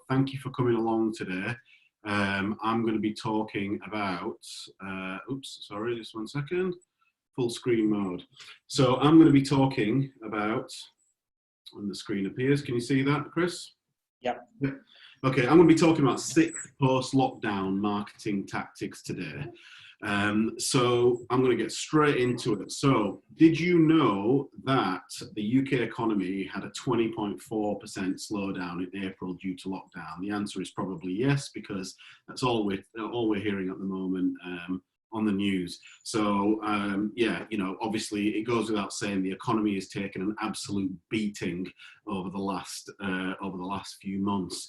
thank you for coming along today. I'm going to be talking about, oops, sorry, just one second, full screen mode. So I'm going to be talking about, when the screen appears, can you see that, Chris? Yep. Yeah. Okay, I'm going to be talking about 6 post-lockdown marketing tactics today. So I'm going to get straight into it. So did you know that the UK economy had a 20.4% slowdown in April due to lockdown? The answer is probably yes, because that's all we're hearing at the moment on the news. So yeah, you know, obviously it goes without saying the economy has taken an absolute beating over the last few months.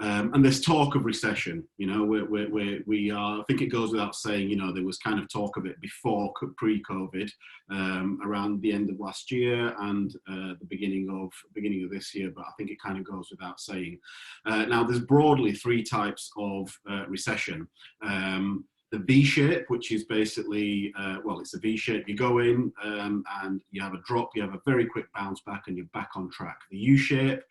And there's talk of recession, you know, we are, I think it goes without saying, you know, there was kind of talk of it before pre-COVID, around the end of last year and the beginning of this year, but I think it kind of goes without saying. Now, there's broadly 3 types of recession. The V-shape, which is basically, well, it's a V-shape. You go in and you have a drop, you have a very quick bounce back and you're back on track. The U-shape,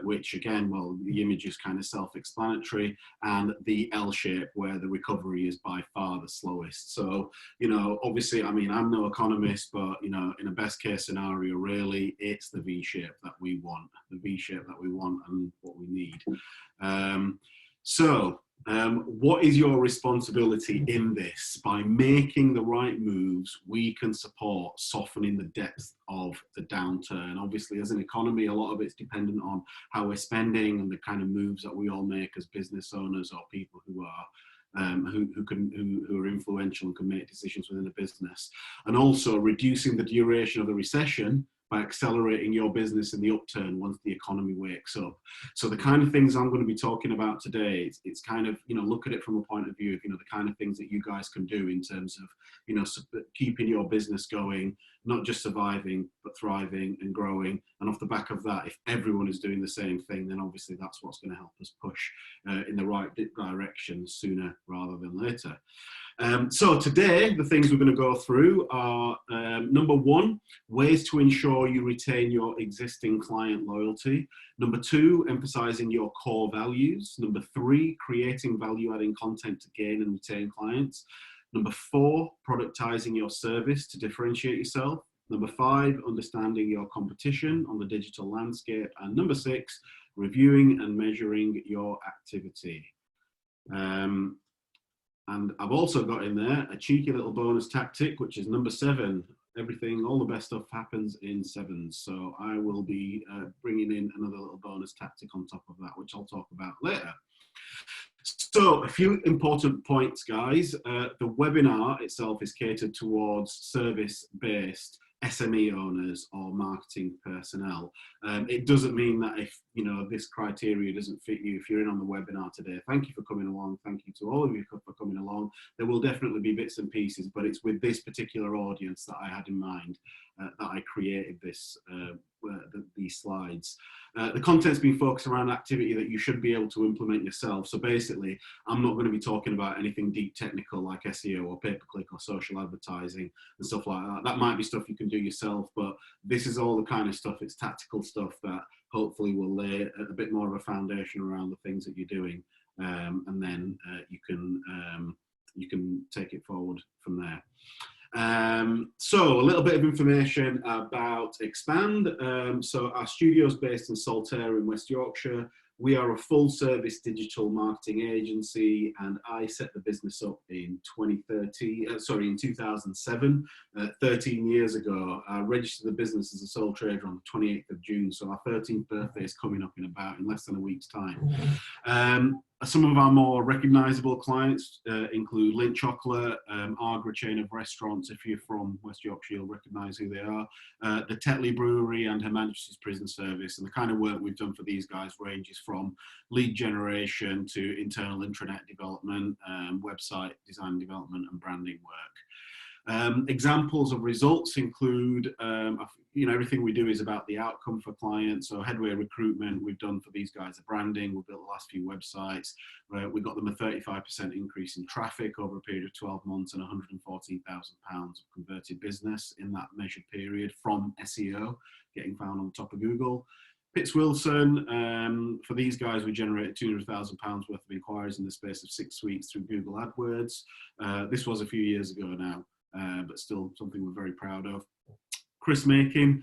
which again, well, the image is kind of self-explanatory, and the L-shape, where the recovery is by far the slowest. So, you know, obviously, I mean, I'm no economist, but, you know, in a best case scenario, really, it's the V-shape that we want, and what we need. What is your responsibility in this? By making the right moves, we can support softening the depth of the downturn. Obviously, as an economy, a lot of it's dependent on how we're spending and the kind of moves that we all make as business owners or people who are who are influential and can make decisions within a business. And also reducing the duration of the recession by accelerating your business in the upturn once the economy wakes up. So the kind of things I'm going to be talking about today, it's kind of, you know, look at it from a point of view of, you know, the kind of things that you guys can do in terms of, you know, keeping your business going, not just surviving, but thriving and growing. And off the back of that, if everyone is doing the same thing, then obviously that's what's going to help us push in the right direction sooner rather than later. So today, the things we're going to go through are, number 1, ways to ensure you retain your existing client loyalty. Number 2, emphasizing your core values. Number 3, creating value-adding content to gain and retain clients. Number 4, productizing your service to differentiate yourself. Number 5, understanding your competition on the digital landscape. And number 6, reviewing and measuring your activity. And I've also got in there a cheeky little bonus tactic, which is number 7. All the best stuff happens in 7s. So I will be bringing in another little bonus tactic on top of that, which I'll talk about later. So a few important points, guys. The webinar itself is catered towards service-based SME owners or marketing personnel. It doesn't mean that if, you know, this criteria doesn't fit you, if you're in on the webinar today, thank you for coming along. Thank you to all of you for coming along. There will definitely be bits and pieces, but it's with this particular audience that I had in mind that I created these slides. The content's been focused around activity that you should be able to implement yourself. So basically, I'm not going to be talking about anything deep technical like SEO or pay-per-click or social advertising and stuff like that. That might be stuff you can do yourself, but this is all the kind of stuff, it's tactical stuff that hopefully will lay a bit more of a foundation around the things that you're doing, and then you can take it forward from there. So a little bit of information about Expand. So our studio is based in Saltaire in West Yorkshire. We are a full service digital marketing agency, and I set the business up in 2007, 13 years ago. I registered the business as a sole trader on the 28th of June, so our 13th birthday is coming up in less than a week's time. Some of our more recognisable clients include Lindt Chocolate, Argra chain of restaurants. If you're from West Yorkshire, you'll recognise who they are. The Tetley Brewery and Her Majesty's Prison Service. And the kind of work we've done for these guys ranges from lead generation to internal intranet development, website design development and branding work. Examples of results include, everything we do is about the outcome for clients. So Headway Recruitment, we've done for these guys the branding, we've built the last few websites. We got them a 35% increase in traffic over a period of 12 months and £114,000 of converted business in that measured period from SEO, getting found on the top of Google. Pitts Wilson, for these guys, we generated £200,000 worth of inquiries in the space of 6 weeks through Google AdWords. This was a few years ago now, but still something we're very proud of. Chris Makin,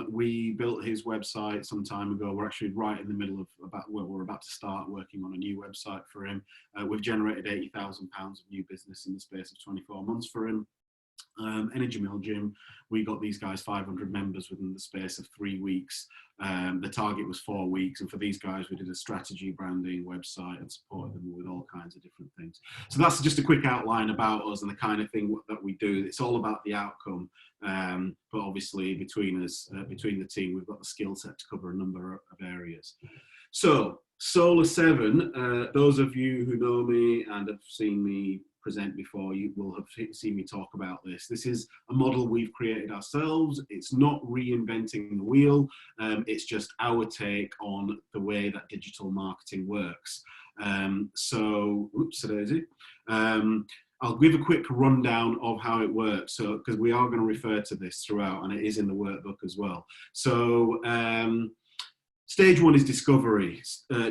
we built his website some time ago. We're actually right in the middle of we're about to start working on a new website for him. We've generated £80,000 of new business in the space of 24 months for him. Energy Mill Gym, we got these guys 500 members within the space of 3 weeks. The target was 4 weeks, and for these guys we did a strategy, branding, website, and supported them with all kinds of different things. So that's just a quick outline about us and the kind of thing that we do. It's all about the outcome, but obviously between us, between the team, we've got the skill set to cover a number of areas. So Solar 7, those of you who know me and have seen me present before, you will have seen me talk about this. This is a model we've created ourselves. It's not reinventing the wheel. It's just our take on the way that digital marketing works. I'll give a quick rundown of how it works. So, because we are going to refer to this throughout, and it is in the workbook as well. So, stage 1 is discovery.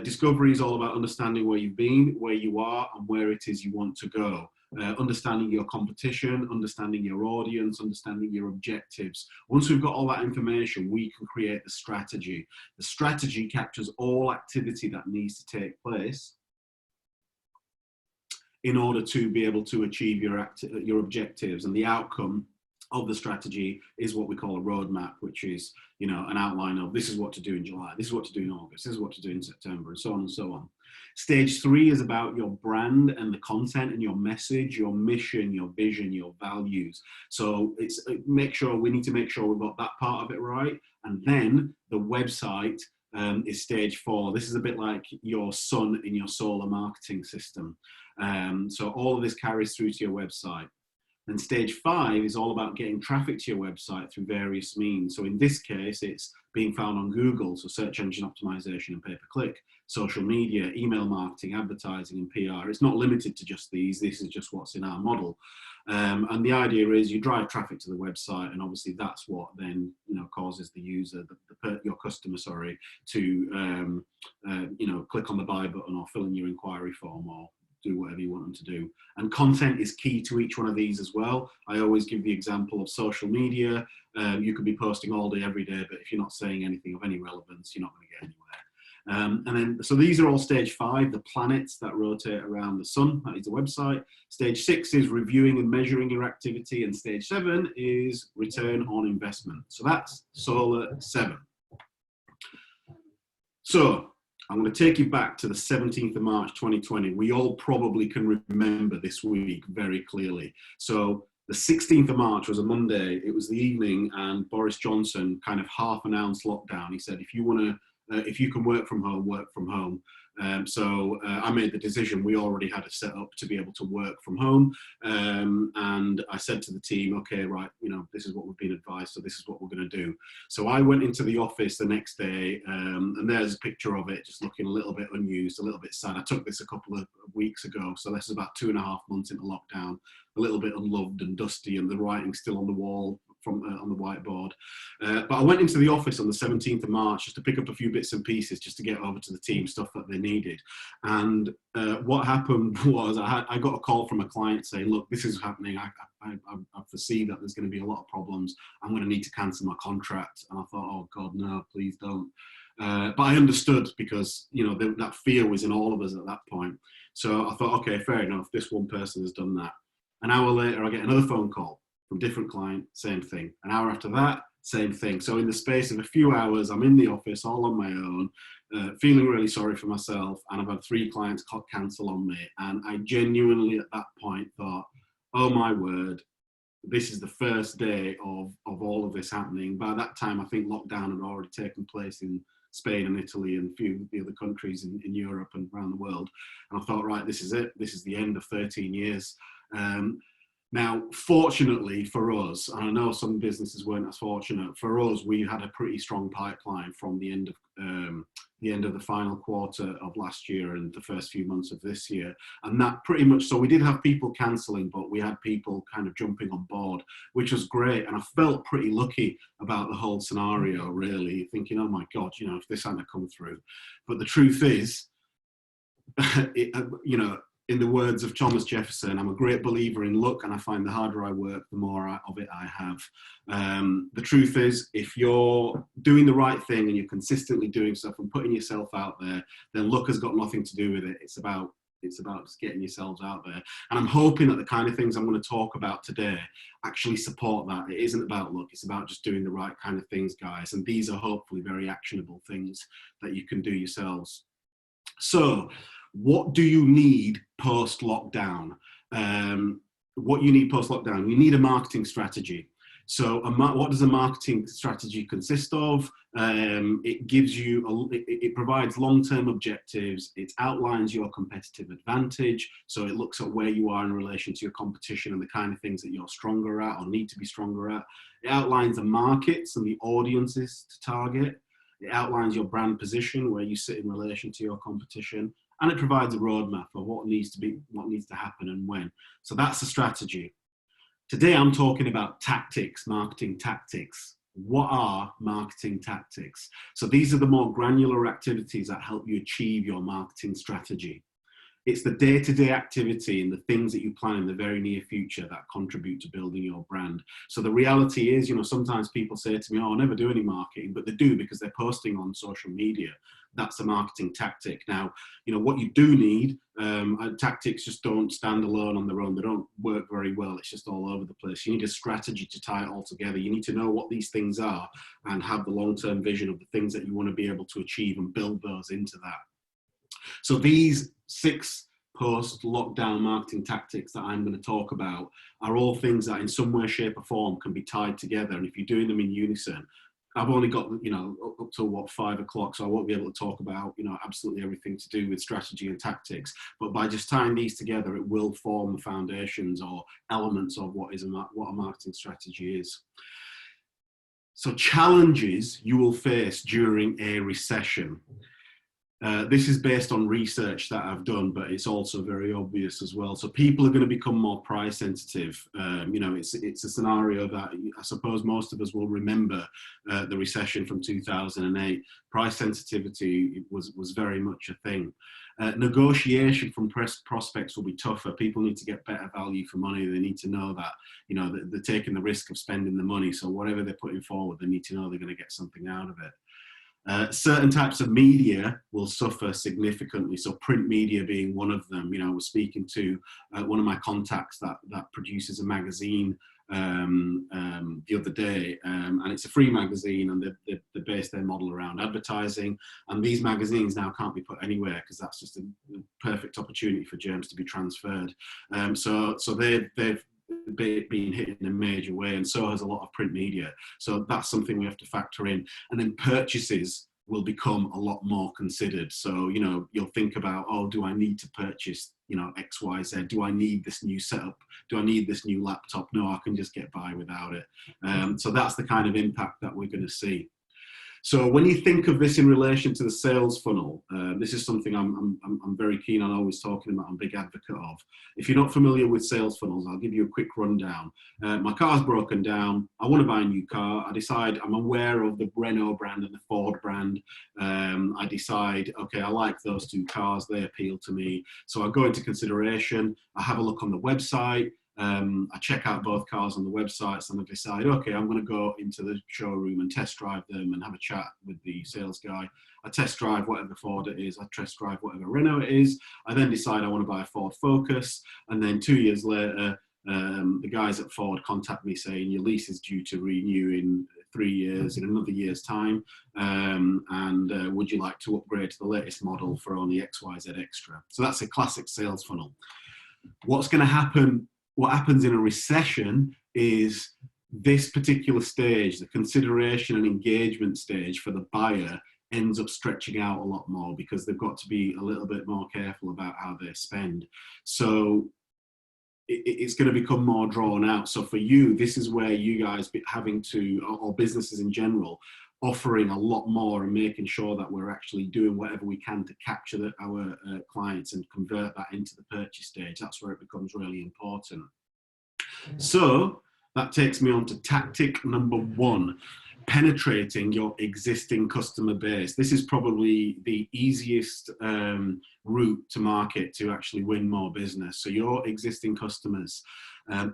Discovery is all about understanding where you've been, where you are, and where it is you want to go. Understanding your competition, understanding your audience, understanding your objectives. Once we've got all that information, we can create the strategy. The strategy captures all activity that needs to take place in order to be able to achieve your objectives, and the outcome of the strategy is what we call a roadmap, which is, you know, an outline of this is what to do in July, this is what to do in August, this is what to do in September, and so on and so on. Stage 3 is about your brand and the content and your message, your mission, your vision, your values. So it's we need to make sure we've got that part of it right. And then the website is stage 4. This is a bit like your sun in your solar marketing system. So all of this carries through to your website. And stage 5 is all about getting traffic to your website through various means. So in this case, it's being found on Google, so search engine optimization and pay-per-click, social media, email marketing, advertising, and PR. It's not limited to just these. This is just what's in our model. And the idea is you drive traffic to the website, and obviously that's what then, you know, causes the user, your customer, to click on the buy button or fill in your inquiry form or do whatever you want them to do. And content is key to each one of these as well. I always give the example of social media. You could be posting all day, every day, but if you're not saying anything of any relevance, you're not going to get anywhere. So these are all stage 5, the planets that rotate around the sun. That is the website. Stage 6 is reviewing and measuring your activity, and stage 7 is return on investment. So that's Solar 7. So I'm going to take you back to the 17th of March 2020. We all probably can remember this week very clearly. So the 16th of March was a Monday. It was the evening, and Boris Johnson kind of half announced lockdown. He said, if you can work from home, work from home. I made the decision. We already had a set up to be able to work from home. And I said to the team, okay, right, you know, this is what we've been advised, so this is what we're going to do. So I went into the office the next day, and there's a picture of it, just looking a little bit unused, a little bit sad. I took this a couple of weeks ago, so this is about 2.5 months into lockdown, a little bit unloved and dusty, and the writing still on the wall from on the whiteboard. But I went into the office on the 17th of March just to pick up a few bits and pieces just to get over to the team, stuff that they needed. And what happened was I got a call from a client saying, look, this is happening. I foresee that there's going to be a lot of problems. I'm going to need to cancel my contract. And I thought, oh God, no, please don't. But I understood, because, you know, that fear was in all of us at that point. So I thought, okay, fair enough. This one person has done that. An hour later, I get another phone call from a different client, same thing. An hour after that, same thing. So in the space of a few hours, I'm in the office all on my own, feeling really sorry for myself. And I've had 3 clients cancel on me. And I genuinely at that point thought, oh my word, this is the first day of all of this happening. By that time, I think lockdown had already taken place in Spain and Italy and a few of the other countries in Europe and around the world. And I thought, right, this is it. This is the end of 13 years. Now, fortunately for us, and I know some businesses weren't as fortunate, for us, we had a pretty strong pipeline from the end of the end of the final quarter of last year and the first few months of this year. And that pretty much, so we did have people cancelling, but we had people kind of jumping on board, which was great. And I felt pretty lucky about the whole scenario, really, thinking, oh my God, you know, if this hadn't come through. But the truth is, you know, in the words of Thomas Jefferson, I'm a great believer in luck, and I find the harder I work, the more of it I have. The truth is, if you're doing the right thing and you're consistently doing stuff and putting yourself out there, then luck has got nothing to do with it. It's about just getting yourselves out there. And I'm hoping that the kind of things I'm going to talk about today actually support that. It isn't about luck. It's about just doing the right kind of things, guys. And these are hopefully very actionable things that you can do yourselves. So, what do you need post-lockdown? What you need post-lockdown, you need a marketing strategy. So what does a marketing strategy consist of? It gives you, it provides long-term objectives. It outlines your competitive advantage. So it looks at where you are in relation to your competition and the kind of things that you're stronger at or need to be stronger at. It outlines the markets and the audiences to target. It outlines your brand position, where you sit in relation to your competition. And it provides a roadmap of what needs to happen and when. So that's the strategy. Today I'm talking about tactics, marketing tactics. What are marketing tactics? So these are the more granular activities that help you achieve your marketing strategy. It's the day-to-day activity and the things that you plan in the very near future that contribute to building your brand. So the reality is, you know, sometimes people say to me, oh, I never do any marketing, but they do because they're posting on social media. That's a marketing tactic. Now, you know, what you do need, tactics just don't stand alone on their own. They don't work very well. It's just all over the place. You need a strategy to tie it all together. You need to know what these things are and have the long-term vision of the things that you want to be able to achieve and build those into that. So these 6 post-lockdown marketing tactics that I'm going to talk about are all things that in some way, shape or form can be tied together. And if you're doing them in unison, I've only got, you know, up to 5 o'clock, so I won't be able to talk about, you know, absolutely everything to do with strategy and tactics. But by just tying these together, it will form the foundations or elements of what a marketing strategy is. So challenges you will face during a recession. This is based on research that I've done, but it's also very obvious as well. So people are going to become more price sensitive. You know, it's a scenario that I suppose most of us will remember the recession from 2008. Price sensitivity was very much a thing. Negotiation from prospects will be tougher. People need to get better value for money. They need to know that, you know, that they're taking the risk of spending the money. So whatever they're putting forward, they need to know they're going to get something out of it. Certain types of media will suffer significantly. So print media being one of them. You know, I was speaking to one of my contacts that produces a magazine the other day, and it's a free magazine, and they base their model around advertising. And these magazines now can't be put anywhere because that's just a perfect opportunity for germs to be transferred. So they've been hit in a major way, and so has a lot of print media. So that's something we have to factor in. And then purchases will become a lot more considered. So, you know, you'll think about, oh, do I need to purchase, you know, X, Y, Z? Do I need this new setup? Do I need this new laptop? No, I can just get by without it. So that's the kind of impact that we're going to see. So when you think of this in relation to the sales funnel, this is something I'm very keen on always talking about. I'm a big advocate of. If you're not familiar with sales funnels, I'll give you a quick rundown. My car's broken down. I want to buy a new car. I decide I'm aware of the Renault brand and the Ford brand. I decide, okay, I like those 2 cars. They appeal to me. So I go into consideration. I have a look on the website. I check out both cars on the websites, and I decide, okay, I'm going to go into the showroom and test drive them and have a chat with the sales guy. I test drive whatever Ford it is. I test drive whatever Renault it is. I then decide I want to buy a Ford Focus. And then 2 years later, the guys at Ford contact me saying your lease is due to renew in 3 years, in another year's time. And would you like to upgrade to the latest model for only XYZ extra? So that's a classic sales funnel. What's going to happen? What happens in a recession is this particular stage, the consideration and engagement stage for the buyer, ends up stretching out a lot more because they've got to be a little bit more careful about how they spend. So it's going to become more drawn out. So for you, this is where you guys having to, or businesses in general, offering a lot more and making sure that we're actually doing whatever we can to capture our clients and convert that into the purchase stage. That's where it becomes really important. So that takes me on to tactic number 1, penetrating your existing customer base. This is probably the easiest route to market to actually win more business. So your existing customers,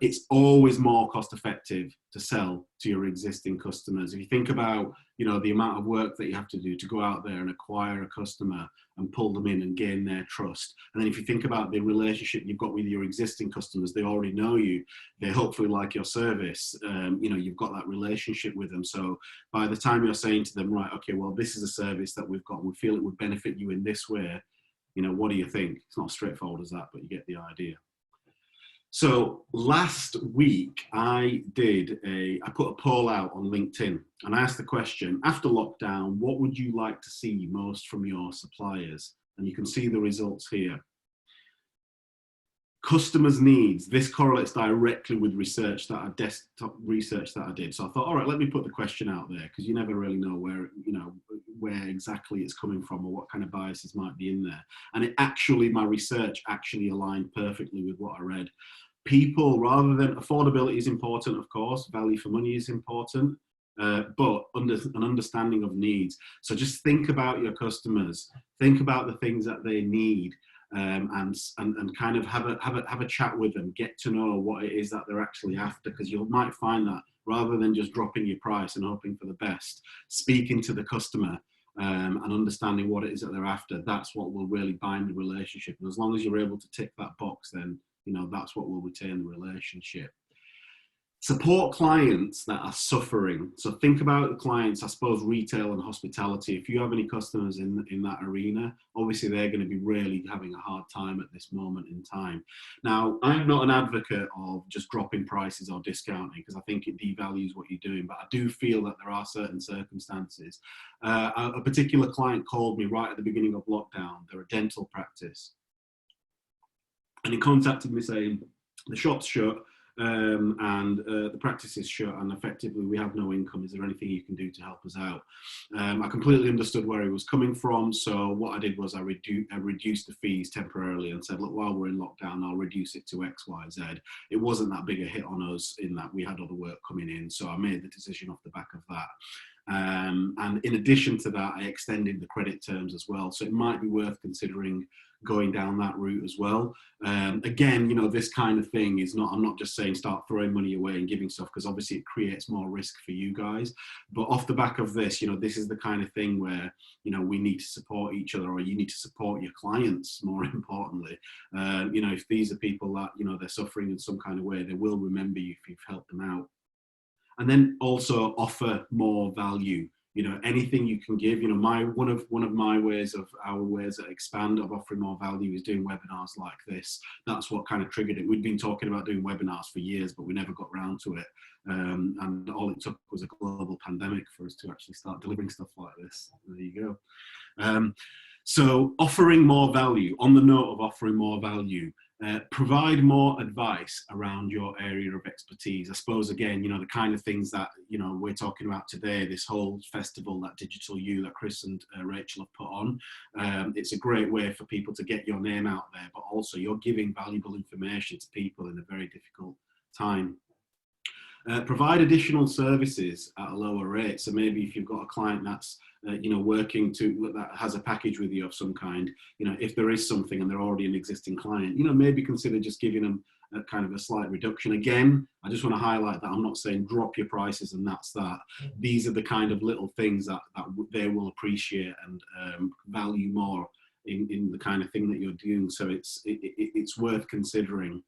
it's always more cost effective to sell to your existing customers. If you think about, the amount of work that you have to do to go out there and acquire a customer and pull them in and gain their trust. And then if you think about the relationship you've got with your existing customers, they already know you, they hopefully like your service, you've got that relationship with them. So by the time you're saying to them, right, okay, well, this is a service that we've got, and we feel it would benefit you in this way, what do you think? It's not as straightforward as that, but you get the idea. So last week I put a poll out on LinkedIn and I asked the question, after lockdown, what would you like to see most from your suppliers? And you can see the results here. Customers' needs. This correlates directly with research that desktop research that I did. So I thought, all right, let me put the question out there, because you never really know where exactly it's coming from or what kind of biases might be in there. And my research actually aligned perfectly with what I read. People, rather than affordability is important, of course, value for money is important, but an understanding of needs. So just think about your customers, think about the things that they need. And kind of have a chat with them, get to know what it is that they're actually after, because you might find that rather than just dropping your price and hoping for the best, speaking to the customer and understanding what it is that they're after, that's what will really bind the relationship. And as long as you're able to tick that box, then that's what will retain the relationship. Support clients that are suffering. So think about the clients, I suppose, retail and hospitality. If you have any customers in that arena, obviously they're going to be really having a hard time at this moment in time. Now, I'm not an advocate of just dropping prices or discounting, because I think it devalues what you're doing, but I do feel that there are certain circumstances. A particular client called me right at the beginning of lockdown. They're a dental practice. And he contacted me saying, the shop's shut, and the practice is shut, and effectively we have no income. Is there anything you can do to help us out? I completely understood where he was coming from, so what I did was I reduced the fees temporarily and said, look, while we're in lockdown, I'll reduce it to X, Y, Z. It wasn't that big a hit on us in that we had other work coming in, so I made the decision off the back of that. And in addition to that, I extended the credit terms as well, so it might be worth considering going down that route as well. Again, this kind of thing is I'm not just saying start throwing money away and giving stuff, because obviously it creates more risk for you guys. But off the back of this, this is the kind of thing where, we need to support each other, or you need to support your clients, more importantly. If these are people that, they're suffering in some kind of way, they will remember you if you've helped them out. And then also offer more value. Anything you can give. One of my ways of our ways at Expand of offering more value is doing webinars like this. That's what kind of triggered it. We'd been talking about doing webinars for years, but we never got around to it. And all it took was a global pandemic for us to actually start delivering stuff like this. There you go. So offering more value. On the note of offering more value, provide more advice around your area of expertise. I suppose, again, the kind of things that, we're talking about today, this whole festival, that Digital You that Chris and Rachel have put on. It's a great way for people to get your name out there, but also you're giving valuable information to people in a very difficult time. Provide additional services at a lower rate. So maybe if you've got a client that's working that has a package with you of some kind, if there is something and they're already an existing client, maybe consider just giving them a kind of a slight reduction. Again, I just want to highlight that I'm not saying drop your prices and that's that. These are the kind of little things that they will appreciate and value more in the kind of thing that you're doing. So it's worth considering.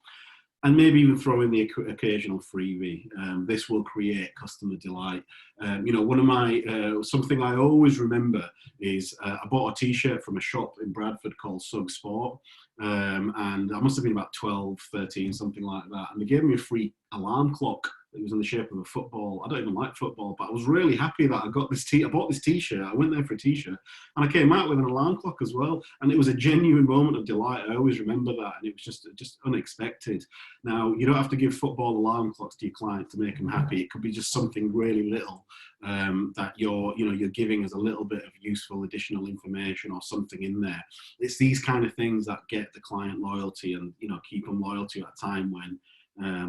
And maybe even throw in the occasional freebie. This will create customer delight. One of my, something I always remember is I bought a t-shirt from a shop in Bradford called Sug Sport. And I must have been about 12, 13, something like that. And they gave me a free alarm clock It was in the shape of a football. I don't even like football, but I was really happy that I got this I bought this t-shirt. I went there for a t-shirt, and I came out with an alarm clock as well. And it was a genuine moment of delight. I always remember that, and it was just unexpected. Now, you don't have to give football alarm clocks to your clients to make them happy. It could be just something really little that you're giving as a little bit of useful additional information or something in there. It's these kind of things that get the client loyalty and keep them loyal to you at a time when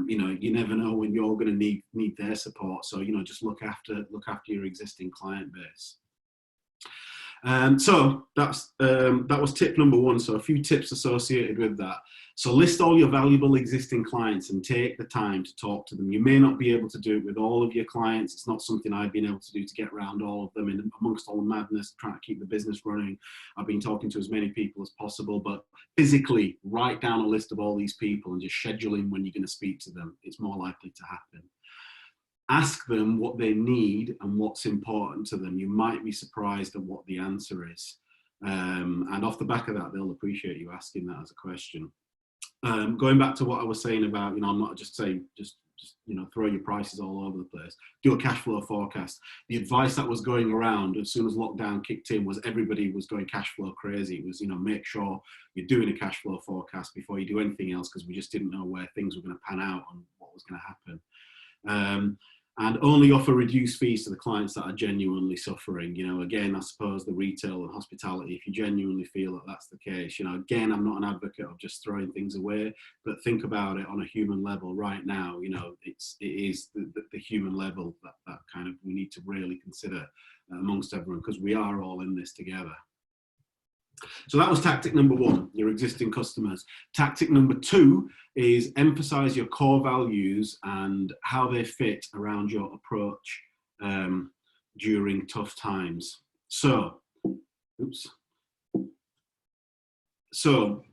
you never know when you're going to need their support. So just look after your existing client base. So that was tip number one. So a few tips associated with that. So list all your valuable existing clients and take the time to talk to them. You may not be able to do it with all of your clients. It's not something I've been able to do to get around all of them amongst all the madness, trying to keep the business running. I've been talking to as many people as possible, but physically write down a list of all these people and just schedule in when you're going to speak to them. It's more likely to happen. Ask them what they need and what's important to them. You might be surprised at what the answer is. And off the back of that, they'll appreciate you asking that as a question. Going back to what I was saying about, I'm not just saying, just throw your prices all over the place. Do a cash flow forecast. The advice that was going around as soon as lockdown kicked in was everybody was going cash flow crazy. It was, make sure you're doing a cash flow forecast before you do anything else, because we just didn't know where things were going to pan out and what was going to happen. And only offer reduced fees to the clients that are genuinely suffering. Again, I suppose the retail and hospitality, if you genuinely feel that that's the case, again, I'm not an advocate of just throwing things away, but think about it on a human level right now. It is the human level that kind of we need to really consider amongst everyone, because we are all in this together. So that was tactic number one, your existing customers. Tactic number two is emphasize your core values and how they fit around your approach during tough times. So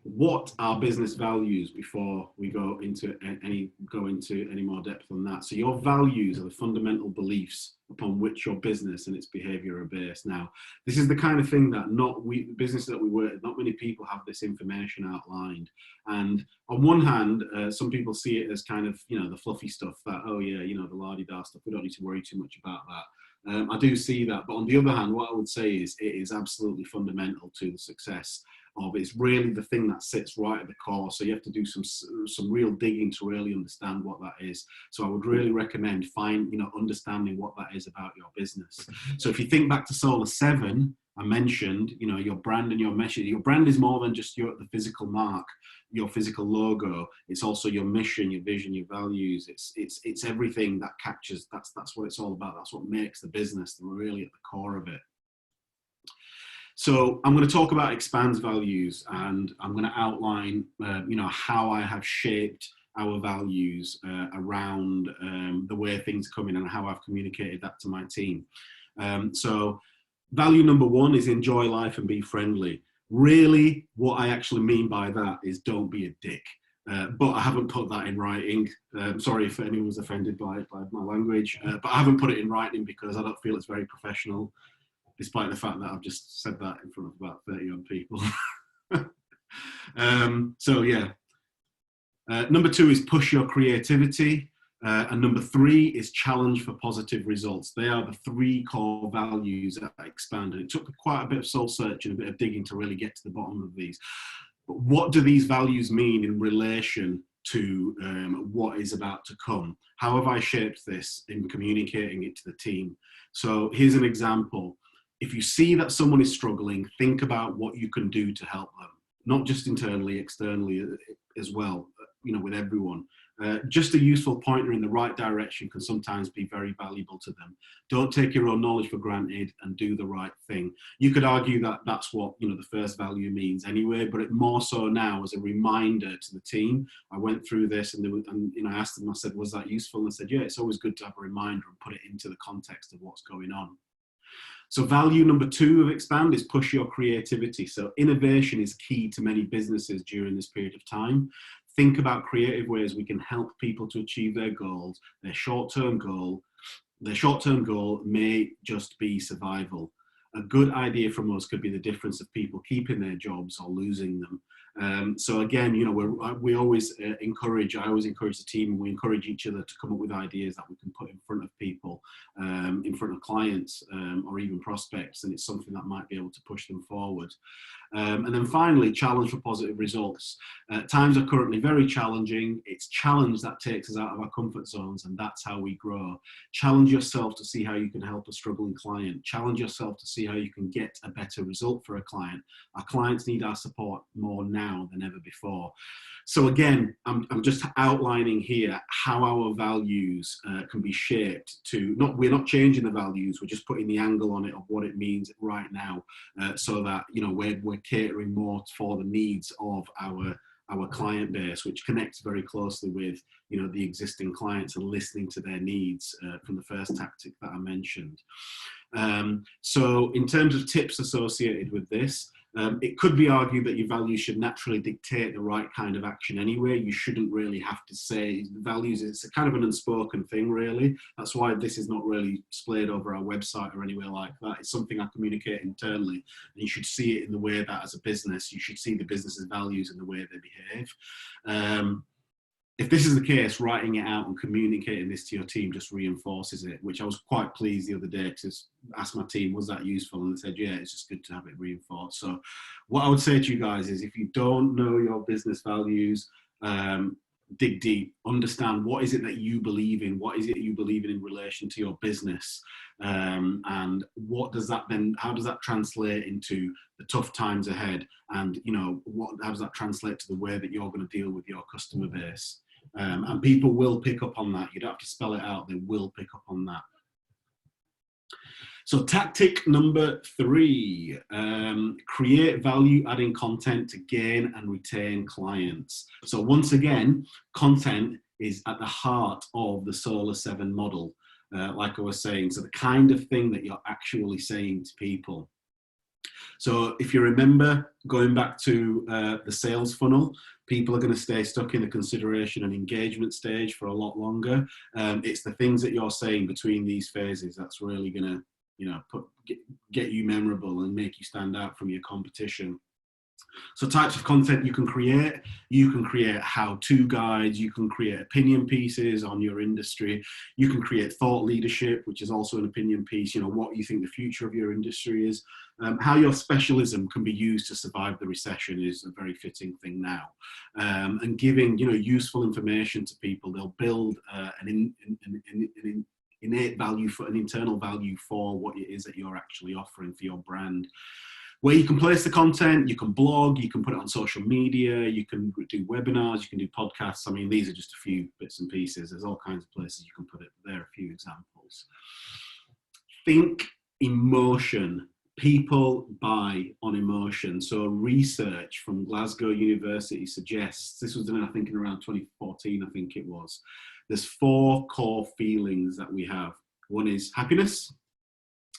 what are business values before we go into any more depth on that? So your values are the fundamental beliefs upon which your business and its behavior are based. Now, this is the kind of thing that businesses that we work with, not many people have this information outlined. And on one hand, some people see it as kind of, the fluffy stuff that, oh yeah, the la-di-da stuff, we don't need to worry too much about that. I do see that, but on the other hand, what I would say is it is absolutely fundamental to the success of it. It's really the thing that sits right at the core. So you have to do some real digging to really understand what that is. So I would really recommend understanding what that is about your business. So if you think back to Solar 7, I mentioned, your brand and your message. Your brand is more than just the physical mark, your physical logo. It's also your mission, your vision, your values. It's everything that captures. That's what it's all about. That's what makes the business really at the core of it. So I'm going to talk about Expand's values, and I'm going to outline, how I have shaped our values around the way things are coming and how I've communicated that to my team. So value number one is enjoy life and be friendly. Really, what I actually mean by that is don't be a dick. But I haven't put that in writing. Sorry if anyone was offended by my language, but I haven't put it in writing because I don't feel it's very professional, despite the fact that I've just said that in front of about 30 odd people. So yeah. Number two is push your creativity. And number three is challenge for positive results. They are the three core values that Expand. And it took quite a bit of soul searching, a bit of digging to really get to the bottom of these. But what do these values mean in relation to what is about to come? How have I shaped this in communicating it to the team? So here's an example. If you see that someone is struggling, think about what you can do to help them, not just internally, externally as well, with everyone. Just a useful pointer in the right direction can sometimes be very valuable to them. Don't take your own knowledge for granted and do the right thing. You could argue that that's what, the first value means anyway, but it more so now as a reminder to the team. I went through this and I asked them, I said, was that useful? And they said, yeah, it's always good to have a reminder and put it into the context of what's going on. So value number two of Expand is push your creativity. So innovation is key to many businesses during this period of time. Think about creative ways we can help people to achieve their goals. Their short-term goal may just be survival. a good idea from us could be the difference of people keeping their jobs or losing them. So again, you know, we always encourage, I always encourage the team, and we encourage each other to come up with ideas that we can put in front of people, in front of clients, or even prospects, and it's something that might be able to push them forward. And then finally, challenge for positive results. Times are currently very challenging. It's challenge that takes us out of our comfort zones, and that's how we grow. Challenge yourself to see how you can help a struggling client. Challenge yourself to see how you can get a better result for a client. Our clients need our support more now than ever before. So again, I'm just outlining here how our values can be shaped to, we're not changing the values, we're just putting the angle on it of what it means right now, so that, you know, we're catering more for the needs of our client base, which connects very closely with, you know, the existing clients and listening to their needs from the first tactic that I mentioned. So in terms of tips associated with this, it could be argued that your values should naturally dictate the right kind of action anyway. You shouldn't really have to say values. It's a kind of an unspoken thing, really. That's why this is not really displayed over our website or anywhere like that. It's something I communicate internally, and you should see it in the way that as a business, you should see the business's values in the way they behave. If this is the case, writing it out and communicating this to your team just reinforces it, which I was quite pleased the other day to ask my team, was that useful? And they said, yeah, it's just good to have it reinforced. So what I would say to you guys is, if you don't know your business values, dig deep, understand what is it that you believe in, what is it you believe in relation to your business, and what does that then, how does that translate into the tough times ahead, and, you know, how does that translate to the way that you're going to deal with your customer base? And people will pick up on that. You don't have to spell it out, they will pick up on that. So tactic number 3, create value-adding content to gain and retain clients. So once again, content is at the heart of the Solar 7 model, like I was saying. So the kind of thing that you're actually saying to people. So if you remember, going back to the sales funnel, people are going to stay stuck in the consideration and engagement stage for a lot longer. It's the things that you're saying between these phases that's really going to, you know, get you memorable and make you stand out from your competition. So types of content you can create how-to guides, you can create opinion pieces on your industry, you can create thought leadership, which is also an opinion piece, you know, what you think the future of your industry is. How your specialism can be used to survive the recession is a very fitting thing now. And giving, you know, useful information to people, they'll build an innate value, for an internal value for what it is that you're actually offering for your brand. Where you can place the content, you can blog, you can put it on social media, you can do webinars, you can do podcasts. I mean, these are just a few bits and pieces. There's all kinds of places you can put it. There are a few examples. Think emotion. People buy on emotion. So research from Glasgow University suggests, this was done, I think, in around 2014, I think it was. There's 4 core feelings that we have. One is happiness,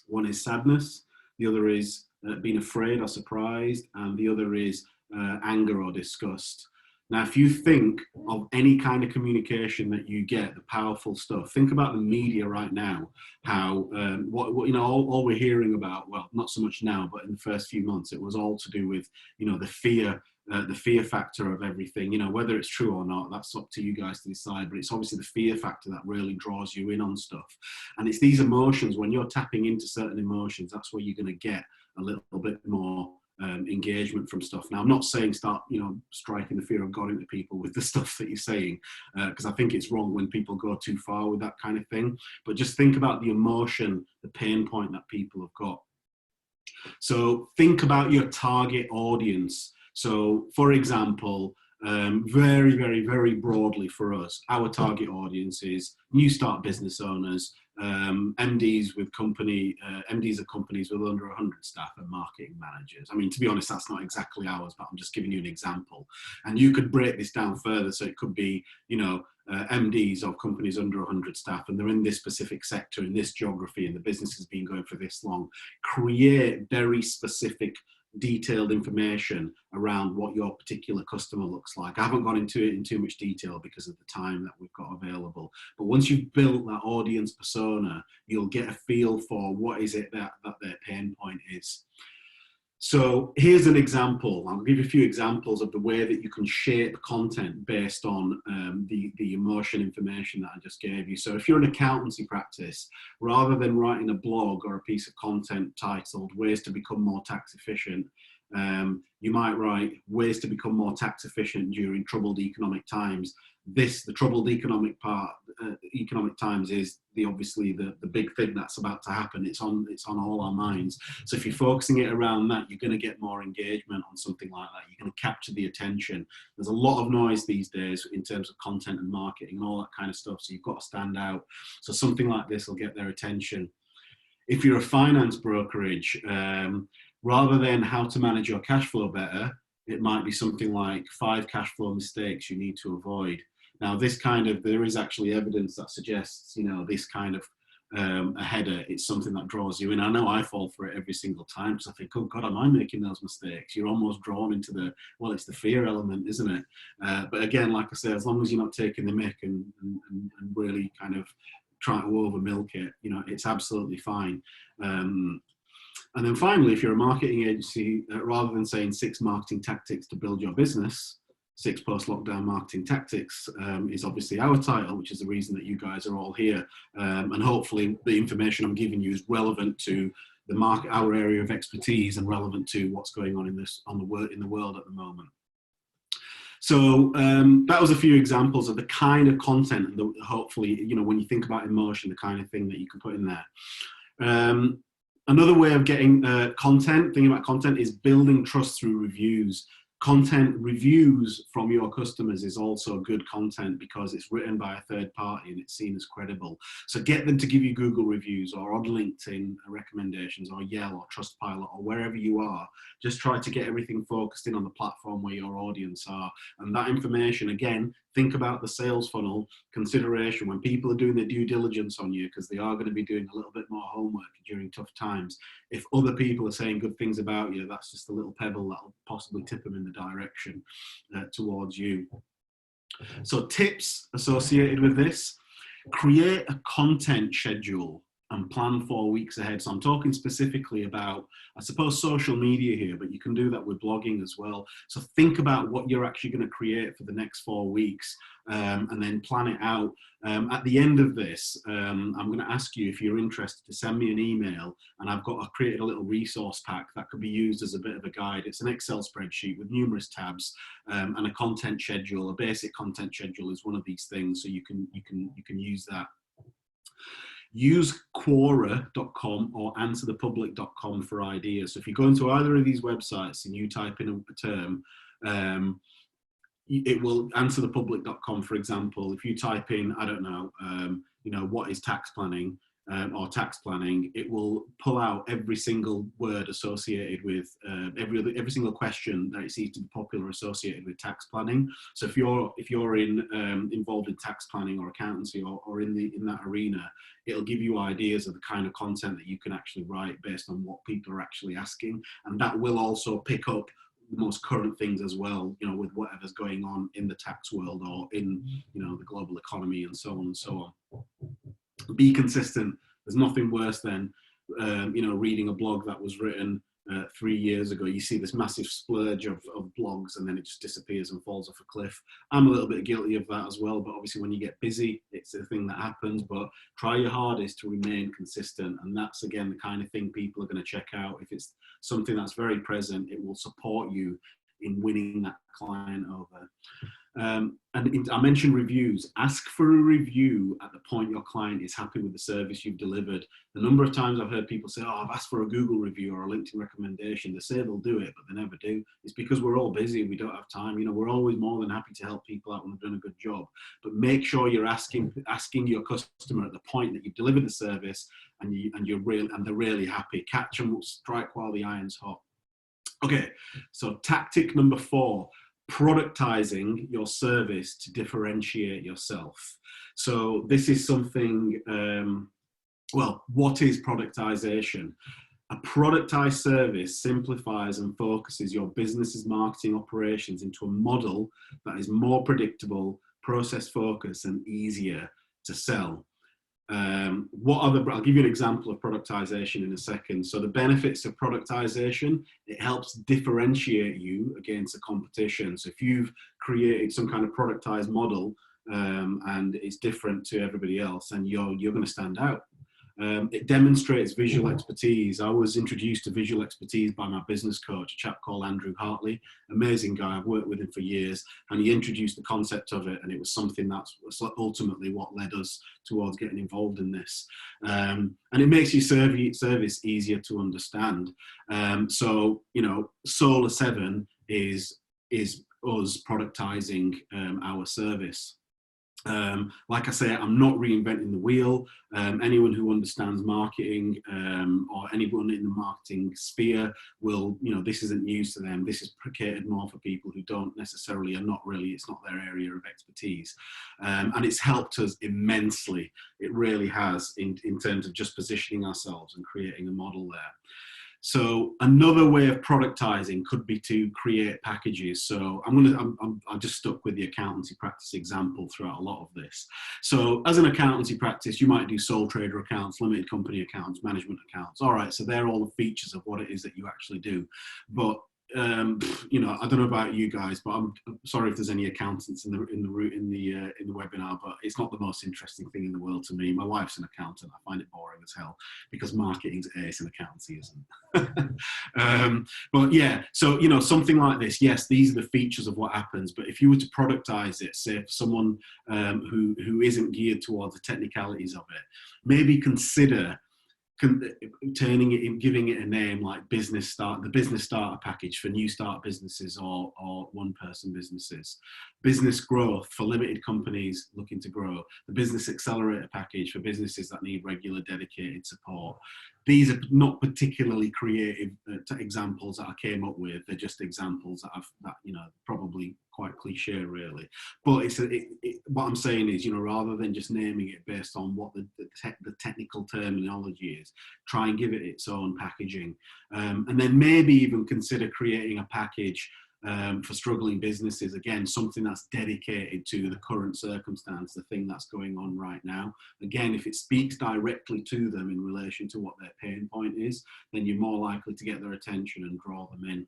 one is sadness, the other is being afraid or surprised, and the other is anger or disgust. Now, if you think of any kind of communication that you get, the powerful stuff, think about the media right now, how, what you know, all we're hearing about, well, not so much now, but in the first few months, it was all to do with, you know, the fear factor of everything. You know, whether it's true or not, that's up to you guys to decide, but it's obviously the fear factor that really draws you in on stuff. And it's these emotions, when you're tapping into certain emotions, that's where you're going to get a little bit more engagement from stuff. Now, I'm not saying start, you know, striking the fear of God into people with the stuff that you're saying, because I think it's wrong when people go too far with that kind of thing. But just think about the emotion, the pain point that people have got. So think about your target audience. So, for example, very, very, very broadly for us, our target audience is new start business owners, MDs of companies with under 100 staff, and marketing managers. I mean, to be honest, that's not exactly ours, but I'm just giving you an example. And you could break this down further. So it could be, you know, MDs of companies under 100 staff, and they're in this specific sector, in this geography, and the business has been going for this long. Create very specific detailed information around what your particular customer looks like. I haven't gone into it in too much detail because of the time that we've got available. But once you've built that audience persona, you'll get a feel for what is it that their pain point is. So here's an example. I'll give you a few examples of the way that you can shape content based on the emotion information that I just gave you. So if you're an accountancy practice, rather than writing a blog or a piece of content titled "Ways to Become More Tax Efficient," you might write "Ways to Become More Tax Efficient During Troubled Economic Times." The troubled economic times is obviously the big thing that's about to happen. It's on all our minds. So if you're focusing it around that, you're going to get more engagement on something like that. You're going to capture the attention. There's a lot of noise these days in terms of content and marketing and all that kind of stuff. So you've got to stand out. So something like this will get their attention. If you're a finance brokerage, rather than how to manage your cash flow better, it might be something like 5 cash flow mistakes you need to avoid. Now, there is actually evidence that suggests, this kind of a header, it's something that draws you in. I know I fall for it every single time because I think, oh God, am I making those mistakes? You're almost drawn into it's the fear element, isn't it? But again, like I say, as long as you're not taking the mick and really kind of trying to over milk it, it's absolutely fine. And then finally, if you're a marketing agency, rather than saying 6 marketing tactics to build your business, 6 post-lockdown marketing tactics is obviously our title, which is the reason that you guys are all here. And hopefully the information I'm giving you is relevant to our area of expertise and relevant to what's going on in the world at the moment. So that was a few examples of the kind of content, and hopefully, when you think about emotion, the kind of thing that you can put in there. Another way of getting thinking about content, is building trust through reviews. Content reviews from your customers is also good content because it's written by a third party and it's seen as credible. So get them to give you Google reviews or on LinkedIn recommendations or Yelp or Trustpilot or wherever you are. Just try to get everything focused in on the platform where your audience are. And that information, again, think about the sales funnel consideration when people are doing their due diligence on you, because they are going to be doing a little bit more homework during tough times. If other people are saying good things about you, that's just a little pebble that'll possibly tip them in the direction towards you. So tips associated with this: create a content schedule and plan 4 weeks ahead. So I'm talking specifically about, I suppose, social media here, but you can do that with blogging as well. So think about what you're actually going to create for the next 4 weeks and then plan it out. At the end of this, I'm going to ask you, if you're interested, to send me an email, and I've created a little resource pack that could be used as a bit of a guide. It's an Excel spreadsheet with numerous tabs and a content schedule. A basic content schedule is one of these things, so you can use that. Use Quora.com or AnswerThePublic.com for ideas. So if you go into either of these websites and you type in a term, it will AnswerThePublic.com, for example. If you type in, I don't know, what is tax planning or tax planning, it will pull out every single word associated with every single question that it seems to be popular associated with tax planning. So if you're involved in tax planning or accountancy or in that arena, it'll give you ideas of the kind of content that you can actually write based on what people are actually asking, and that will also pick up the most current things as well, with whatever's going on in the tax world or in the global economy and so on and so on. Be consistent. There's nothing worse than reading a blog that was written 3 years ago. You see this massive splurge of blogs, and then it just disappears and falls off a cliff. I'm a little bit guilty of that as well, but obviously when you get busy, it's a thing that happens. But try your hardest to remain consistent, and that's, again, the kind of thing people are going to check out. If it's something that's very present, it will support you in winning that client over. And I mentioned reviews. Ask for a review at the point your client is happy with the service you've delivered. The number of times I've heard people say, oh, I've asked for a Google review or a LinkedIn recommendation. They say they'll do it, but they never do. It's because we're all busy and we don't have time. We're always more than happy to help people out when they've done a good job. But make sure you're asking your customer at the point that you've delivered the service and they're really happy. Catch them, strike while the iron's hot. Okay, so tactic number 4. Productizing your service to differentiate yourself. So this is something, what is productization? A productized service simplifies and focuses your business's marketing operations into a model that is more predictable, process focused, and easier to sell. I'll give you an example of productization in a second. So the benefits of productization, it helps differentiate you against the competition. So if you've created some kind of productized model and it's different to everybody else, then you're going to stand out. It demonstrates visual expertise. I was introduced to visual expertise by my business coach, a chap called Andrew Hartley, amazing guy. I've worked with him for years, and he introduced the concept of it, and it was something that's ultimately what led us towards getting involved in this. And it makes your service easier to understand. So, you know, Solar 7 is us productizing our service. Like I say, I'm not reinventing the wheel. Anyone who understands marketing or anyone in the marketing sphere will, you know, this isn't news to them. This is catered more for people who don't necessarily, it's not their area of expertise. And it's helped us immensely. It really has in terms of just positioning ourselves and creating a model there. So another way of productizing could be to create packages. So I'm just stuck with the accountancy practice example throughout a lot of this. So as an accountancy practice, you might do sole trader accounts, limited company accounts, management accounts. All right, so they're all the features of what it is that you actually do. But you know, I don't know about you guys, but I'm sorry if there's any accountants in the webinar, but it's not the most interesting thing in the world to me. My wife's an accountant. I find it boring as hell because marketing's ace and accountancy isn't. But yeah, so you know, something like this. Yes, these are the features of what happens. But if you were to productize it, say for someone who isn't geared towards the technicalities of it, maybe consider turning it in, giving it a name like the business starter package for new start businesses or one-person businesses, business growth for limited companies looking to grow, the business accelerator package for businesses that need regular dedicated support. These are not particularly creative examples that I came up with. They're just examples that you know, probably quite cliche really. But what I'm saying is, you know, rather than just naming it based on what the technical terminology is, try and give it its own packaging. And then maybe even consider creating a package for struggling businesses, again, something that's dedicated to the current circumstance, the thing that's going on right now. Again, if it speaks directly to them in relation to what their pain point is, then you're more likely to get their attention and draw them in.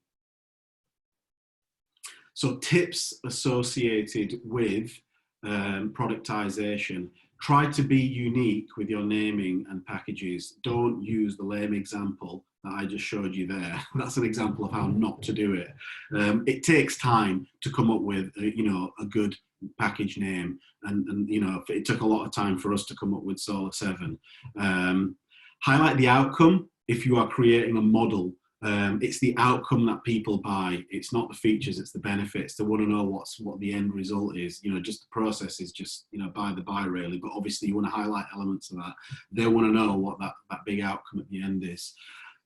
So tips associated with productization: try to be unique with your naming and packages. Don't use the lame example that I just showed you there. That's an example of how not to do it. It takes time to come up with, you know, a good package name. And you know, it took a lot of time for us to come up with Solar 7. Highlight the outcome if you are creating a model. It's the outcome that people buy. It's not the features, it's the benefits. They want to know what the end result is. You know, just the process is just, you know, by the by really. But obviously you want to highlight elements of that. They want to know what that big outcome at the end is.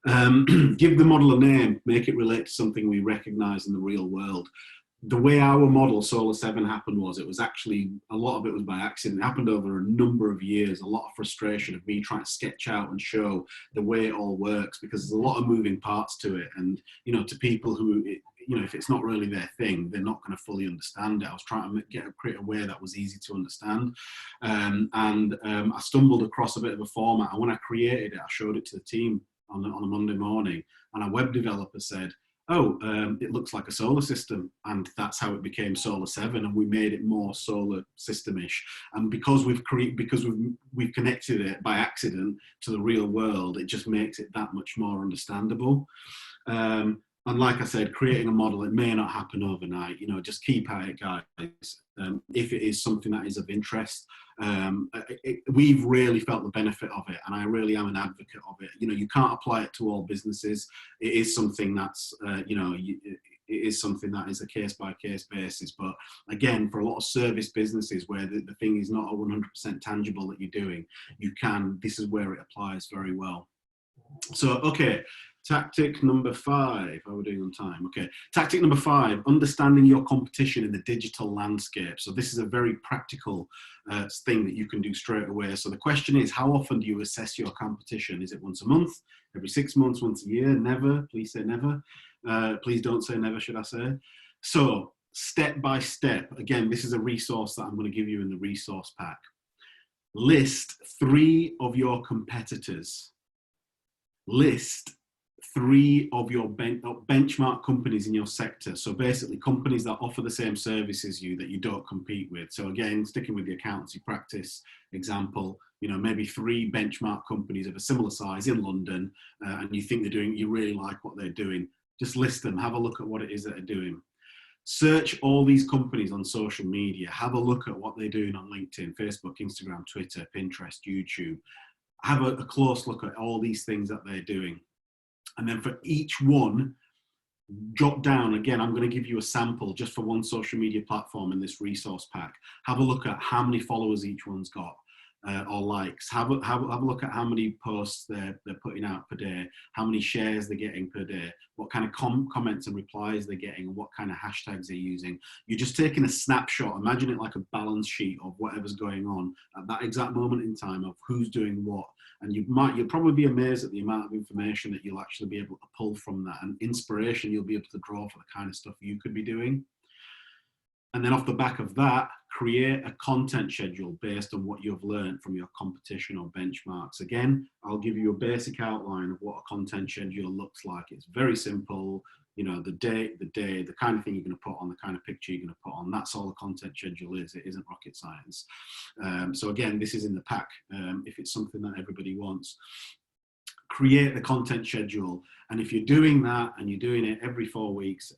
Give the model a name, make it relate to something we recognize in the real world. The way our model Solar 7 happened was, it was actually, a lot of it was by accident. It happened over a number of years, a lot of frustration of me trying to sketch out and show the way it all works, because there's a lot of moving parts to it. And, you know, to people who, you know, if it's not really their thing, they're not going to fully understand it. I was trying to create a way that was easy to understand. I stumbled across a bit of a format. And when I created it, I showed it to the team on a Monday morning, and a web developer said, oh, it looks like a solar system. And that's how it became Solar 7. And we made it more solar system-ish. And because we've connected it by accident to the real world, it just makes it that much more understandable. And like I said, creating a model, it may not happen overnight. You know, just keep at it, guys. If it is something that is of interest, we've really felt the benefit of it, and I really am an advocate of it. You know, you can't apply it to all businesses. It is something that's, you know, it is something that is a case-by-case basis. But again, for a lot of service businesses where the thing is not a 100% tangible that you're doing, this is where it applies very well. So, okay. Tactic number 5. How are we doing on time? Okay. Tactic number 5, understanding your competition in the digital landscape. So this is a very practical thing that you can do straight away. So the question is, how often do you assess your competition? Is it once a month? every 6 months, once a year. Never, please say never. Please don't say never, should I say. So step by step, again, this is a resource that I'm going to give you in the resource pack. List 3 of your competitors. List 3 of your benchmark companies in your sector. So basically companies that offer the same service as you that you don't compete with. So again, sticking with the accountancy practice example, you know, maybe 3 benchmark companies of a similar size in London, and you think you really like what they're doing. Just list them, have a look at what it is that they're doing. Search all these companies on social media. Have a look at what they're doing on LinkedIn, Facebook, Instagram, Twitter, Pinterest, YouTube. Have a close look at all these things that they're doing. And then for each one, jot down, again, I'm going to give you a sample just for one social media platform in this resource pack. Have a look at how many followers each one's got. Or likes. Have a look at how many posts they're putting out per day, how many shares they're getting per day, what kind of comments and replies they're getting, and what kind of hashtags they're using. You're just taking a snapshot. Imagine it like a balance sheet of whatever's going on at that exact moment in time of who's doing what. And you'll probably be amazed at the amount of information that you'll actually be able to pull from that, and inspiration you'll be able to draw for the kind of stuff you could be doing. And then off the back of that, create a content schedule based on what you've learned from your competition or benchmarks. Again, I'll give you a basic outline of what a content schedule looks like. It's very simple. You know, the date, the kind of thing you're going to put on, the kind of picture you're going to put on. That's all a content schedule is. It isn't rocket science. So again, this is in the pack if it's something that everybody wants. Create the content schedule, and if you're doing that and you're doing it every 4 weeks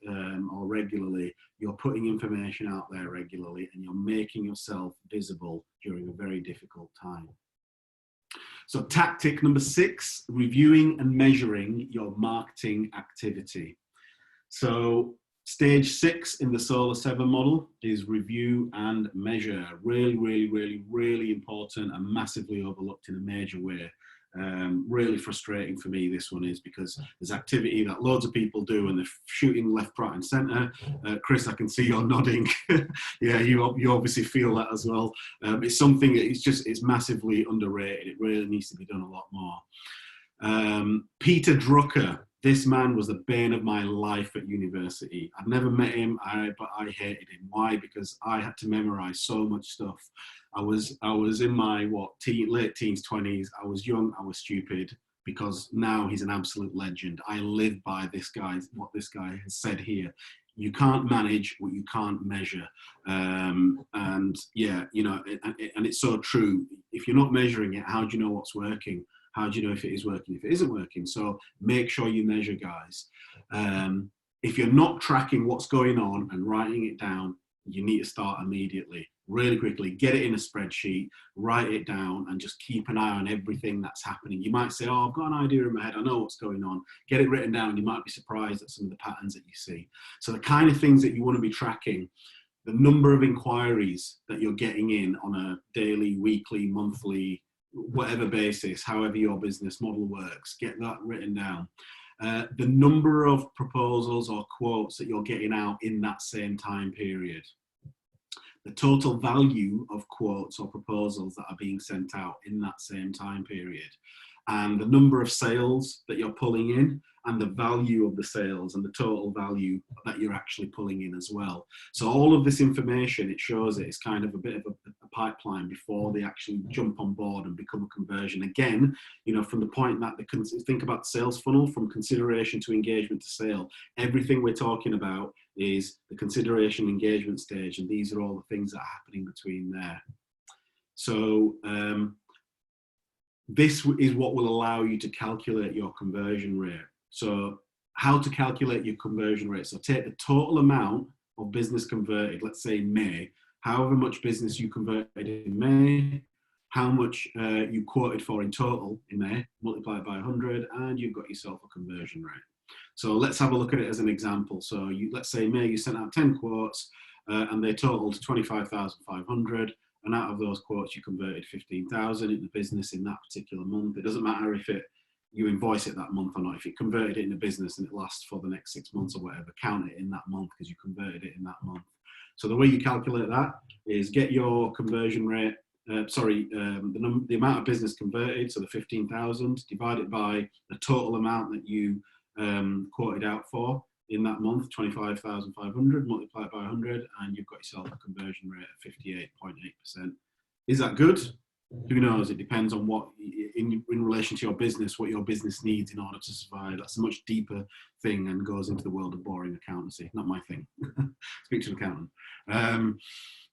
or regularly, you're putting information out there regularly and you're making yourself visible during a very difficult time. So tactic number 6, reviewing and measuring your marketing activity. So stage 6 in the Solar 7 model is review and measure. Really, really, really, really important and massively overlooked in a major way. Really frustrating for me, this one is, because there's activity that loads of people do and they're shooting left, right and centre. Chris, I can see you're nodding. Yeah, you obviously feel that as well. It's something that it's massively underrated. It really needs to be done a lot more. Peter Drucker, this man was the bane of my life at university. I've never met him, but I hated him. Why? Because I had to memorize so much stuff. I was in my late teens, 20s. I was young, I was stupid, because now he's an absolute legend. I live by what this guy has said here. You can't manage what you can't measure. And yeah, you know, and it's so true. If you're not measuring it, how do you know what's working? How do you know if it is working, if it isn't working? So make sure you measure, guys. If you're not tracking what's going on and writing it down, you need to start immediately, really quickly. Get it in a spreadsheet, write it down, and just keep an eye on everything that's happening. You might say, oh, I've got an idea in my head, I know what's going on. Get it written down. You might be surprised at some of the patterns that you see. So the kind of things that you want to be tracking, the number of inquiries that you're getting in on a daily, weekly, monthly, whatever basis, however your business model works, get that written down. The number of proposals or quotes that you're getting out in that same time period. The total value of quotes or proposals that are being sent out in that same time period. And the number of sales that you're pulling in, and the value of the sales and the total value that you're actually pulling in as well. So all of this information, it shows it's kind of a bit of a pipeline before they actually jump on board and become a conversion. Again, you know, from the point that think about the sales funnel, from consideration to engagement to sale, everything we're talking about is the consideration engagement stage, and these are all the things that are happening between there. So this is what will allow you to calculate your conversion rate. So how to calculate your conversion rate. So take the total amount of business converted, let's say in May, however much business you converted in May, how much you quoted for in total in May, multiply it by 100, and you've got yourself a conversion rate. So let's have a look at it as an example. So let's say May, you sent out 10 quotes and they totaled 25,500. And out of those quotes, you converted 15,000 in the business in that particular month. It doesn't matter if you invoice it that month or not. If you converted it in a business and it lasts for the next 6 months or whatever, count it in that month because you converted it in that month. So the way you calculate that is get your conversion rate the amount of business converted, so the 15,000, divide it by the total amount that you quoted out for in that month, 25,500, multiply it by 100, and you've got yourself a conversion rate of 58.8%. Is that good? Who knows? It depends on what, in relation to your business, what your business needs in order to survive. That's a much deeper thing and goes into the world of boring accountancy. Not my thing. Speak to an accountant.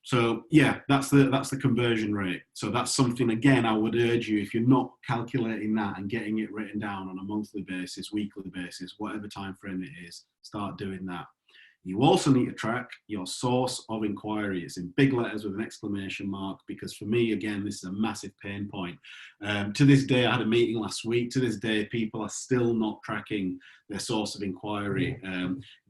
So yeah, that's the conversion rate. So that's something, again, I would urge you, if you're not calculating that and getting it written down on a monthly basis, weekly basis, whatever time frame it is, start doing that. You also need to track your source of inquiry. It's in big letters with an exclamation mark, because for me, again, this is a massive pain point. To this day, I had a meeting last week. To this day, people are still not tracking their source of inquiry.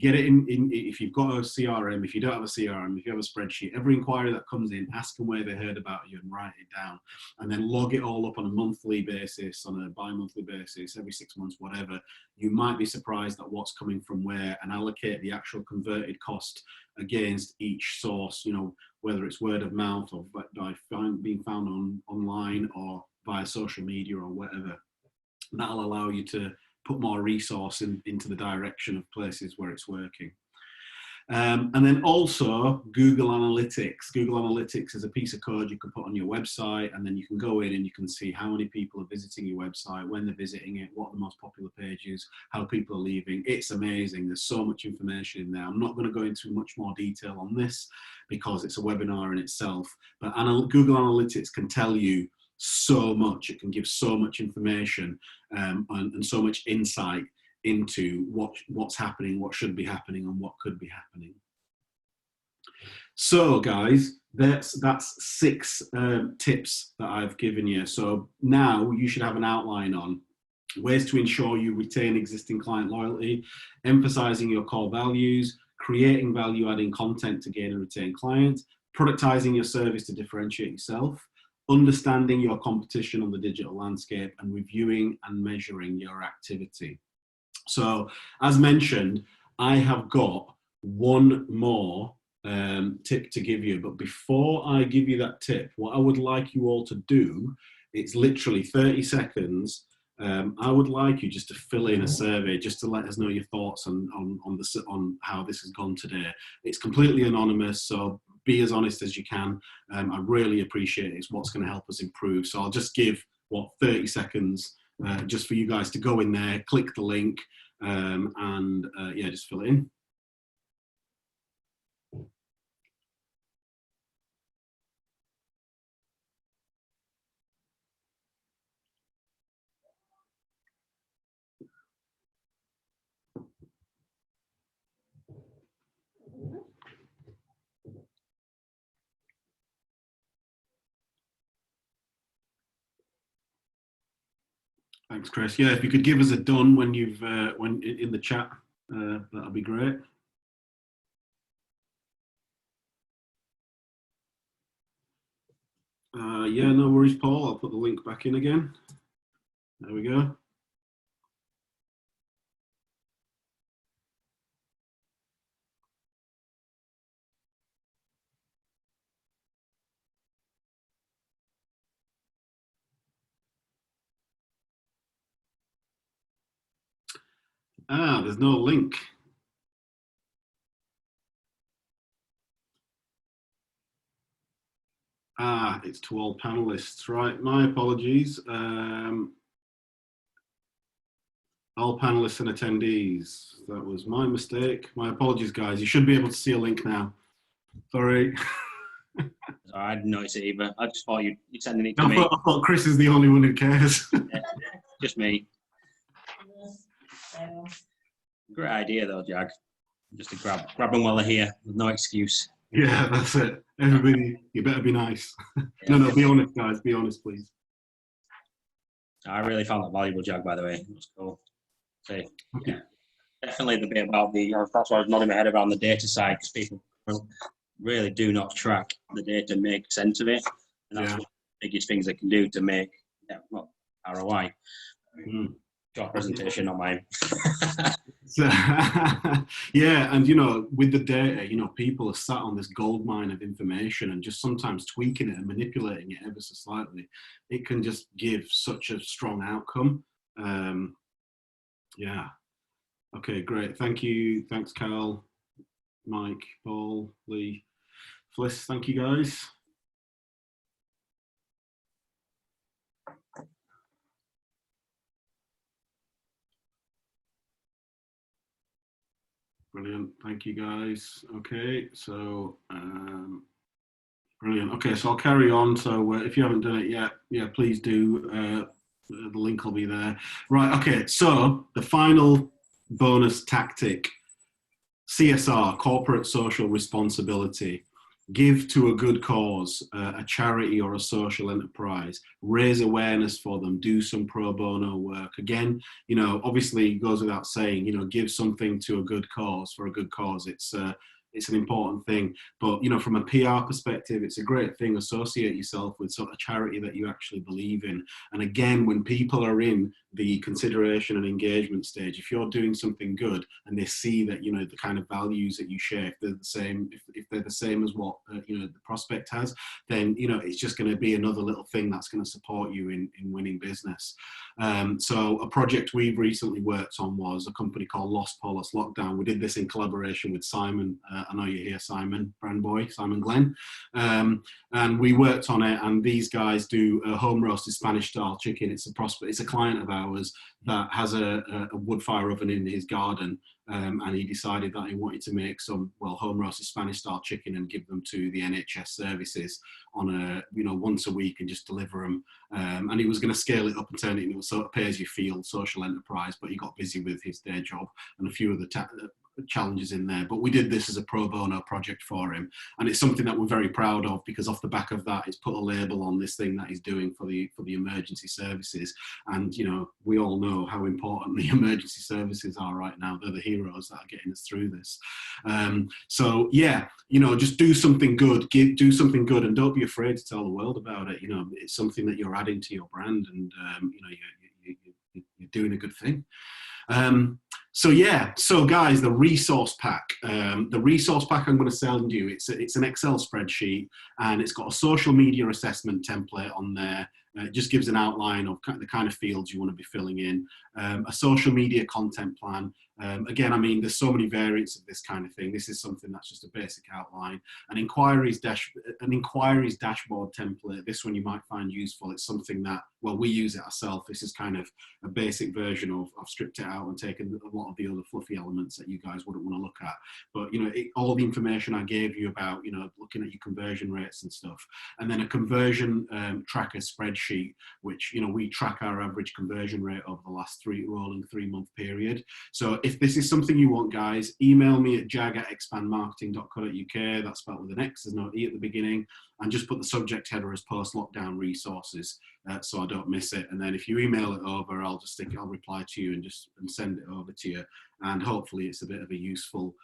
Get it in, if you've got a CRM, if you don't have a CRM, if you have a spreadsheet, every inquiry that comes in, ask them where they heard about you and write it down. And then log it all up on a monthly basis, on a bi-monthly basis, every 6 months, whatever. You might be surprised at what's coming from where, and allocate the actual converted cost against each source, you know, whether it's word of mouth or by being found online or via social media or whatever. That'll allow you to put more resource into the direction of places where it's working. And then also Google Analytics. Google Analytics is a piece of code you can put on your website, and then you can go in and you can see how many people are visiting your website, when they're visiting it, what the most popular page is, how people are leaving. It's amazing. There's so much information in there. I'm not going to go into much more detail on this because it's a webinar in itself, but Google Analytics can tell you so much. It can give so much information and so much insight into what's happening, what should be happening, and what could be happening. So guys, that's 6 tips that I've given you. So now you should have an outline on ways to ensure you retain existing client loyalty, emphasizing your core values, creating value-adding content to gain and retain clients, productizing your service to differentiate yourself, understanding your competition on the digital landscape, and reviewing and measuring your activity. So as mentioned, I have got one more tip to give you, but before I give you that tip, what I would like you all to do, it's literally 30 seconds. I would like you just to fill in a survey, just to let us know your thoughts on how this has gone today. It's completely anonymous, so be as honest as you can. I really appreciate it. It's what's going to help us improve. So I'll just give 30 seconds just for you guys to go in there, click the link, and yeah, just fill it in. Thanks, Chris. Yeah, if you could give us a done when you've when in the chat, that'll be great. Yeah, no worries, Paul. I'll put the link back in again. There we go. There's no link. It's to all panelists, right? My apologies. All panelists and attendees. That was my mistake. My apologies, guys. You should be able to see a link now. Sorry. I didn't notice it either. I just thought you'd sending it to me. I thought Chris is the only one who cares. Yeah, just me. Great idea though, Jag. Just to grab them while they're here. With no excuse. Yeah, that's it. Everybody, you better be nice. Yeah. No, be honest, guys. Be honest, please. I really found that valuable, Jag, by the way. It was cool. So, yeah, definitely the bit about that's why I was nodding my head around the data side, because people really do not track the data, make sense of it. And that's one of the biggest things they can do to make ROI. Your presentation, not mine. So, yeah, and with the data, people are sat on this gold mine of information, and just sometimes tweaking it and manipulating it ever so slightly, it can just give such a strong outcome. Yeah. Okay, great. Thank you. Thanks, Carl, Mike, Paul, Lee, Fliss. Thank you, guys. Brilliant. Thank you, guys. Okay, so brilliant. Okay, so I'll carry on. So if you haven't done it yet, yeah, please do. The link will be there. Right. Okay. So the final bonus tactic: CSR, corporate social responsibility. Give to a good cause, a charity or a social enterprise. Raise awareness for them. Do some pro bono work. Again, obviously it goes without saying, give something to a good cause for a good cause. It's an important thing. But, from a PR perspective, it's a great thing. Associate yourself with sort of charity that you actually believe in. And again, when people are in the consideration and engagement stage, if you're doing something good and they see that, the kind of values that you share, if they're the same, if they're the same as what, the prospect has, then, it's just going to be another little thing that's going to support you in winning business. So a project we've recently worked on was a company called Lost Polos Lockdown. We did this in collaboration with Simon. I know you're here, Simon Brandboy, Simon Glenn. And we worked on it, and these guys do a home roasted Spanish style chicken. It's a client of ours that has a wood fire oven in his garden. And he decided that he wanted to make some, home roasted Spanish style chicken and give them to the NHS services on once a week and just deliver them. And he was going to scale it up and turn it into a sort of pay as you feel social enterprise, but he got busy with his day job and a few of the challenges in there. But we did this as a pro bono project for him, and it's something that we're very proud of, because off the back of that, it's put a label on this thing that he's doing for the emergency services. And we all know how important the emergency services are right now. They're the heroes that are getting us through this. So yeah, just do something good, do something good, and don't be afraid to tell the world about it. It's something that you're adding to your brand, and you're doing a good thing. So guys, the resource pack. The resource pack I'm going to send you, it's an Excel spreadsheet, and it's got a social media assessment template on there. It just gives an outline of the kind of fields you want to be filling in. A social media content plan. Again, there's so many variants of this kind of thing. This is something that's just a basic outline. An inquiries dashboard template. This one you might find useful. It's something that, we use it ourselves. This is kind of a basic version of, I've stripped it out and taken a lot of the other fluffy elements that you guys wouldn't want to look at. But, all the information I gave you about, looking at your conversion rates and stuff. And then a conversion tracker spreadsheet, which, we track our average conversion rate over the last rolling 3-month period. So if this is something you want, guys, email me at jag@expandmarketing.co.uk. That's spelled with an X, there's no E at the beginning, and just put the subject header as post-lockdown resources, so I don't miss it. And then if you email it over, I'll reply to you and send it over to you. And hopefully it's a bit of a useful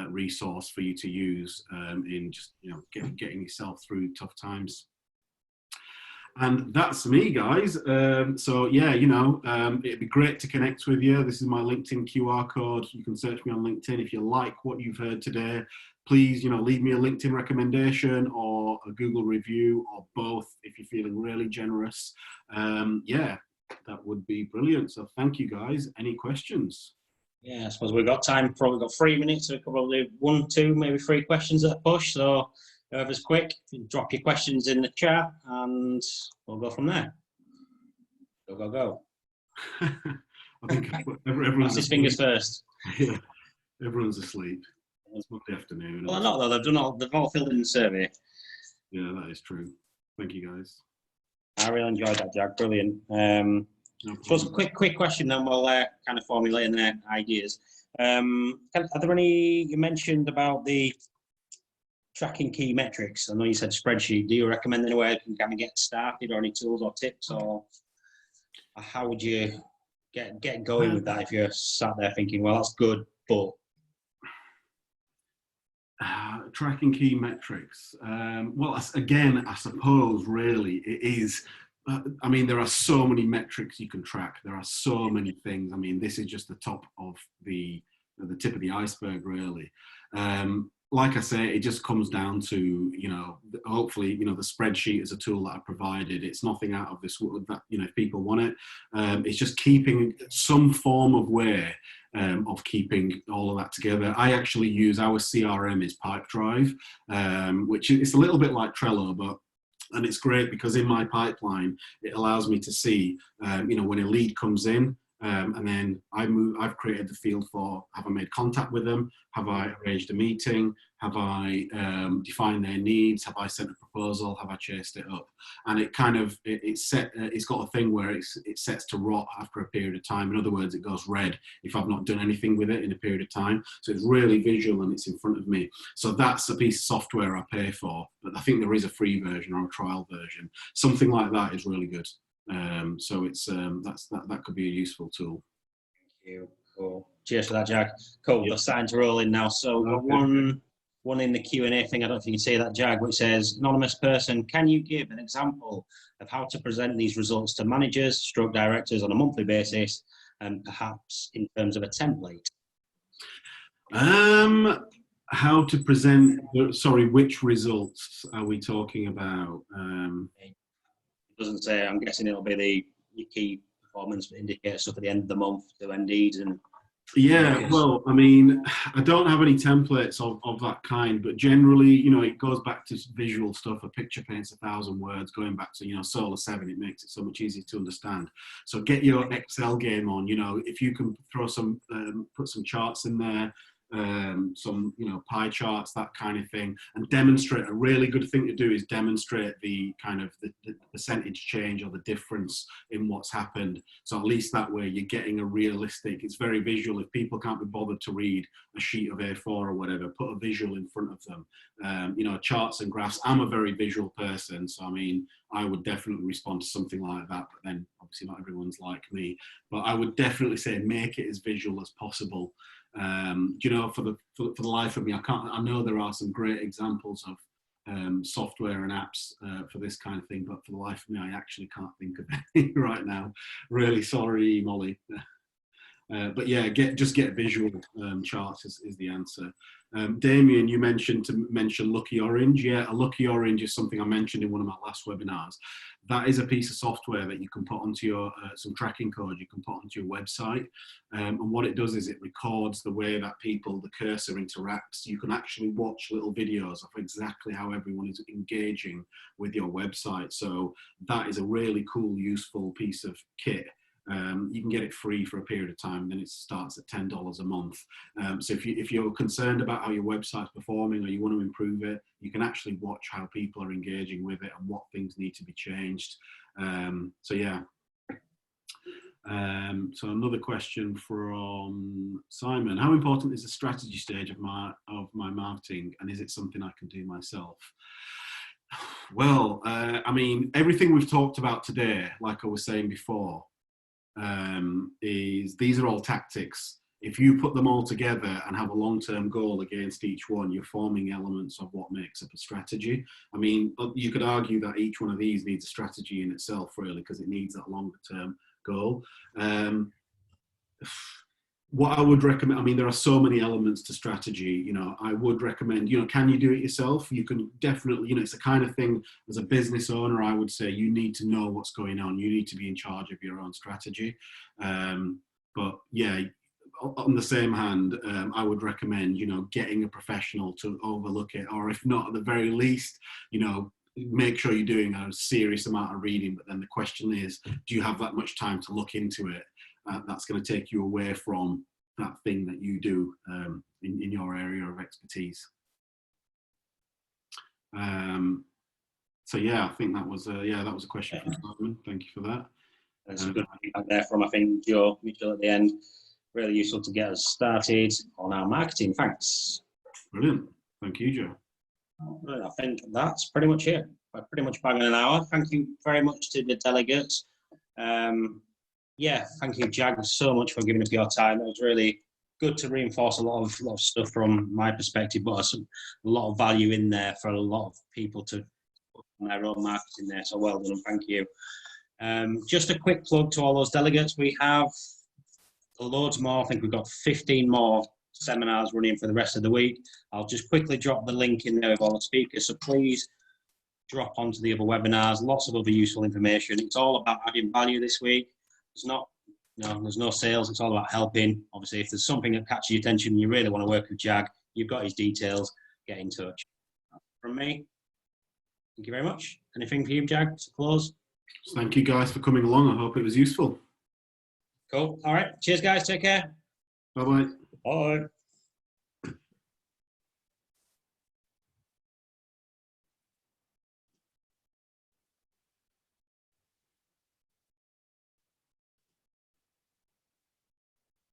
resource for you to use in just, getting yourself through tough times. And that's me, guys. So yeah, it'd be great to connect with you. This is my LinkedIn QR code. You can search me on LinkedIn. If you like what you've heard today, please, leave me a LinkedIn recommendation or a Google review, or both if you're feeling really generous. Yeah, that would be brilliant. So thank you, guys. Any questions? Yeah, I suppose we've got time. Probably got 3 minutes. So we could probably 1, 2, maybe 3 questions at a push. So whoever's quick, you can drop your questions in the chat and we'll go from there. Go. I think everyone's his fingers first. Yeah, everyone's asleep. It's Monday afternoon. Well, not though. They've all filled in the survey. Yeah, that is true. Thank you, guys. I really enjoyed that, Jack. Brilliant. So a quick question, then we'll kind of formulate their ideas. Are there any, you mentioned about the tracking key metrics? I know you said spreadsheet. Do you recommend any way you can kind of get started, or any tools or tips, or how would you get going with that if you're sat there thinking, well, that's good, but tracking key metrics. Well, again, I suppose really it is I mean, there are so many metrics you can track. There are so many things. I mean, this is just the top of the tip of the iceberg, really. Like I say, it just comes down to, you know, hopefully, you know, the spreadsheet is a tool that I provided. It's nothing out of this world that, you know, if people want it, it's just keeping some form of way of keeping all of that together. I actually use our CRM is Pipedrive, which is a little bit like Trello, and it's great because in my pipeline, it allows me to see, you know, when a lead comes in, and then I've created the field for, have I made contact with them? Have I arranged a meeting? Have I defined their needs? Have I sent a proposal? Have I chased it up? And it kind of, it's got a thing where it sets to rot after a period of time. In other words, it goes red if I've not done anything with it in a period of time. So it's really visual and it's in front of me. So that's a piece of software I pay for, but I think there is a free version or a trial version. Something like that is really good. So it's that could be a useful tool. Thank you. Cool. Cheers for that, Jag. Cool. Yep. The signs are rolling now. So one in the Q&A thing, I don't know if you can say that, Jag, which says, anonymous person, can you give an example of how to present these results to managers, stroke directors on a monthly basis, and perhaps in terms of a template? How to present, sorry, which results are we talking about? It doesn't say. I'm guessing it'll be your key performance indicator stuff at the end of the month to MDs and. Yeah, well, I mean, I don't have any templates of that kind, but generally, you know, it goes back to visual stuff. A picture paints 1,000 words. Going back to, you know, Solar 7, it makes it so much easier to understand. So get your Excel game on. You know, if you can throw some, put some charts in there, some, you know, pie charts, that kind of thing, and demonstrate. A really good thing to do is demonstrate the kind of the percentage change or the difference in what's happened. So at least that way you're getting a realistic, it's very visual. If people can't be bothered to read a sheet of A4 or whatever, put a visual in front of them. You know, charts and graphs. I'm a very visual person, so I mean, I would definitely respond to something like that, but then obviously not everyone's like me. But I would definitely say make it as visual as possible. You know, for the life of me, I know there are some great examples of software and apps for this kind of thing, but for the life of me, I actually can't think of any right now. Really sorry, Molly. But yeah, just get visual charts is the answer. Damien, you mentioned Lucky Orange. Yeah, a Lucky Orange is something I mentioned in one of my last webinars. That is a piece of software that you can put onto your, some tracking code you can put onto your website. And what it does is it records the way that the cursor interacts. You can actually watch little videos of exactly how everyone is engaging with your website. So that is a really cool, useful piece of kit. You can get it free for a period of time, and then it starts at $10 a month. So if you're concerned about how your website's performing or you want to improve it, you can actually watch how people are engaging with it and what things need to be changed. So yeah. So another question from Simon: how important is the strategy stage of my marketing, and is it something I can do myself? Well, I mean, everything we've talked about today, like I was saying before, these are all tactics. If you put them all together and have a long-term goal against each one, you're forming elements of what makes up a strategy. I mean, you could argue that each one of these needs a strategy in itself, really, because it needs that longer-term goal. What I would recommend, I mean, there are so many elements to strategy. You know, I would recommend, you know, can you do it yourself? You can definitely, you know, it's the kind of thing as a business owner, I would say you need to know what's going on. You need to be in charge of your own strategy. But yeah, on the same hand, I would recommend, you know, getting a professional to overlook it, or if not, at the very least, you know, make sure you're doing a serious amount of reading. But then the question is, do you have that much time to look into it? That's going to take you away from that thing that you do in your area of expertise. So yeah, I think that was a question from Simon. Thank you for that. There's a good feedback there from, I think, Joe Mitchell at the end. Really useful to get us started on our marketing. Thanks. Brilliant. Thank you, Joe. Right, I think that's pretty much it. We're pretty much bang on an hour. Thank you very much to the delegates. Yeah, thank you, Jag, so much for giving up your time. It was really good to reinforce a lot of stuff from my perspective, but a lot of value in there for a lot of people to put their own marketing there. So well done, thank you. Just a quick plug to all those delegates. We have loads more. I think we've got 15 more seminars running for the rest of the week. I'll just quickly drop the link in there with all the speakers. So please drop onto the other webinars. Lots of other useful information. It's all about adding value this week. There's no sales. It's all about helping. Obviously, if there's something that catches your attention and you really want to work with Jag, you've got his details. Get in touch. From me, thank you very much. Anything for you, Jag, to close? Thank you guys for coming along. I hope it was useful. Cool. All right. Cheers, guys. Take care. Bye-bye. Bye.